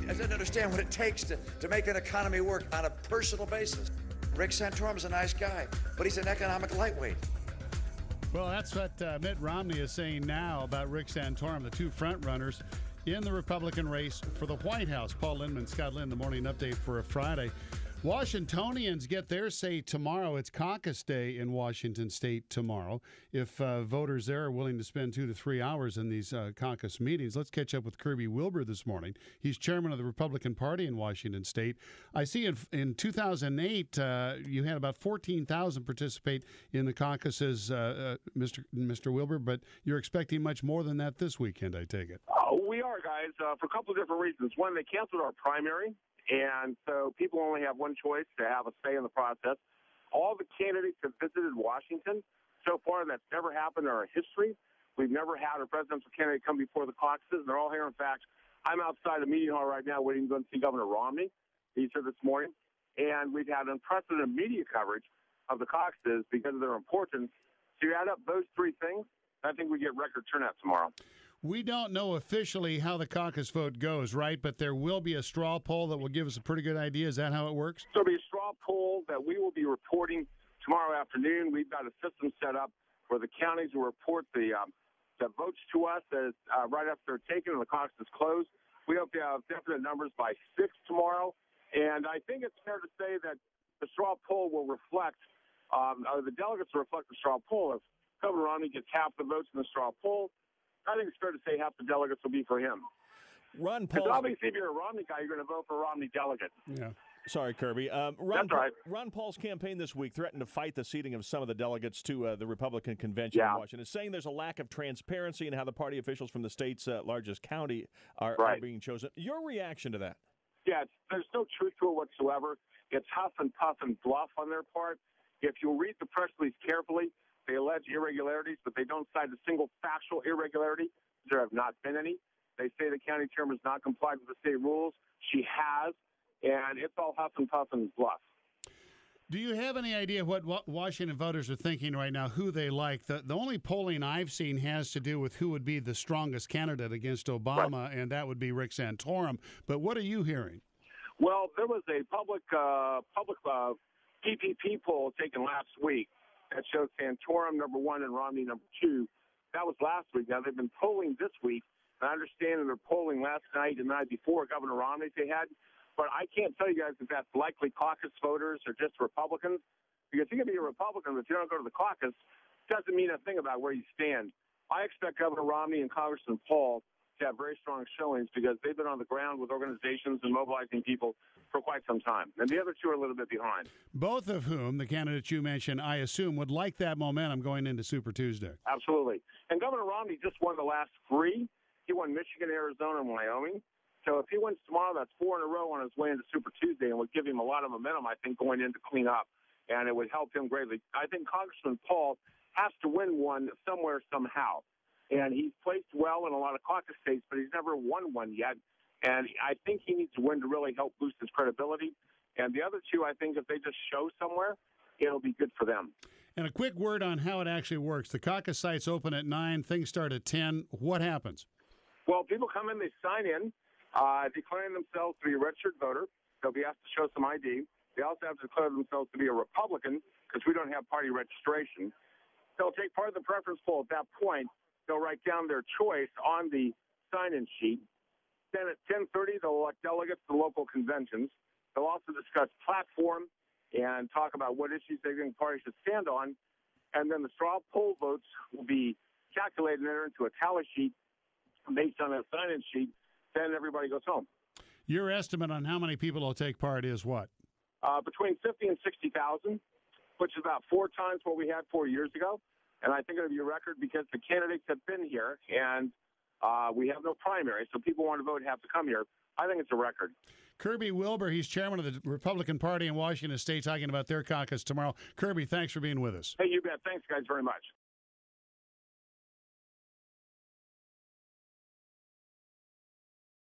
doesn't understand what it takes to make an economy work on a personal basis. Rick Santorum's a nice guy, but he's an economic lightweight. Well, that's what Mitt Romney is saying now about Rick Santorum, the two front runners in the Republican race for the White House. Paul Lindman, Scott Lynn, the morning update for a Friday. Washingtonians get their say tomorrow. It's caucus day in Washington State tomorrow. If voters there are willing to spend 2 to 3 hours in these caucus meetings, let's catch up with Kirby Wilbur this morning. He's chairman of the Republican Party in Washington State. I see in 2008 you had about 14,000 participate in the caucuses, Mr. Wilbur, but you're expecting much more than that this weekend, I take it. We are, guys, for a couple of different reasons. One, they canceled our primary. And so people only have one choice to have a say in the process. All the candidates have visited Washington. So far, that's never happened in our history. We've never had a presidential candidate come before the caucuses, and they're all here. In fact, I'm outside the meeting hall right now waiting to go and see Governor Romney. He's here this morning. And we've had unprecedented media coverage of the caucuses because of their importance. So you add up those three things, I think we get record turnout tomorrow. We don't know officially how the caucus vote goes, right? But there will be a straw poll that will give us a pretty good idea. Is that how it works? So there'll be a straw poll that we will be reporting tomorrow afternoon. We've got a system set up where the counties will report the votes to us as, right after they're taken and the caucus is closed. We hope to have definite numbers by 6 tomorrow. And I think it's fair to say that the straw poll will reflect, the delegates will reflect the straw poll. If Governor Romney gets half the votes in the straw poll, I think it's fair to say half the delegates will be for him. Ron Because Paul. obviously, if you're a Romney guy, you're going to vote for a Romney delegate. Yeah. Sorry, Kirby. That's right. Ron Paul's campaign this week threatened to fight the seating of some of the delegates to the Republican convention in Washington, saying there's a lack of transparency in how the party officials from the state's largest county are being chosen. Your reaction to that? Yeah, there's no truth to it whatsoever. It's huff and puff and bluff on their part. If you read the press release carefully, they allege irregularities, but they don't cite a single factual irregularity. There have not been any. They say the county chairman has not complied with the state rules. She has, and it's all huff and puff and bluff. Do you have any idea what Washington voters are thinking right now, who they like? The only polling I've seen has to do with who would be the strongest candidate against Obama, and that would be Rick Santorum. But what are you hearing? Well, there was a public PPP poll taken last week that showed Santorum number 1 and Romney number 2. That was last week. Now, they've been polling this week. And I understand that they're polling last night and the night before Governor Romney they had. But I can't tell you guys if that's likely caucus voters or just Republicans. Because you can be a Republican, but if you don't go to the caucus, it doesn't mean a thing about where you stand. I expect Governor Romney and Congressman Paul to have very strong showings because they've been on the ground with organizations and mobilizing people for quite some time. And the other two are a little bit behind. Both of whom, the candidates you mentioned, I assume, would like that momentum going into Super Tuesday. Absolutely. And Governor Romney just won the last 3. He won Michigan, Arizona, and Wyoming. So if he wins tomorrow, that's 4 in a row on his way into Super Tuesday and would give him a lot of momentum, I think, going in to clean up. And it would help him greatly. I think Congressman Paul has to win one somewhere, somehow. And he's placed well in a lot of caucus states, but he's never won one yet. And I think he needs to win to really help boost his credibility. And the other two, I think if they just show somewhere, it'll be good for them. And a quick word on how it actually works. The caucus sites open at 9, things start at 10. What happens? Well, people come in, they sign in, declaring themselves to be a registered voter. They'll be asked to show some ID. They also have to declare themselves to be a Republican because we don't have party registration. They'll take part of the preference poll at that point. They'll write down their choice on the sign-in sheet. Then at 10:30, they'll elect delegates to local conventions. They'll also discuss platform and talk about what issues they think the party should stand on. And then the straw poll votes will be calculated and entered into a tally sheet based on that sign-in sheet. Then everybody goes home. Your estimate on how many people will take part is what? Between 50 and 60,000, which is about 4 times what we had 4 years ago. And I think it'll be a record because the candidates have been here, and we have no primary, so people want to vote have to come here. I think it's a record. Kirby Wilbur, he's chairman of the Republican Party in Washington State, talking about their caucus tomorrow. Kirby, thanks for being with us. Hey, you bet. Thanks, guys, very much.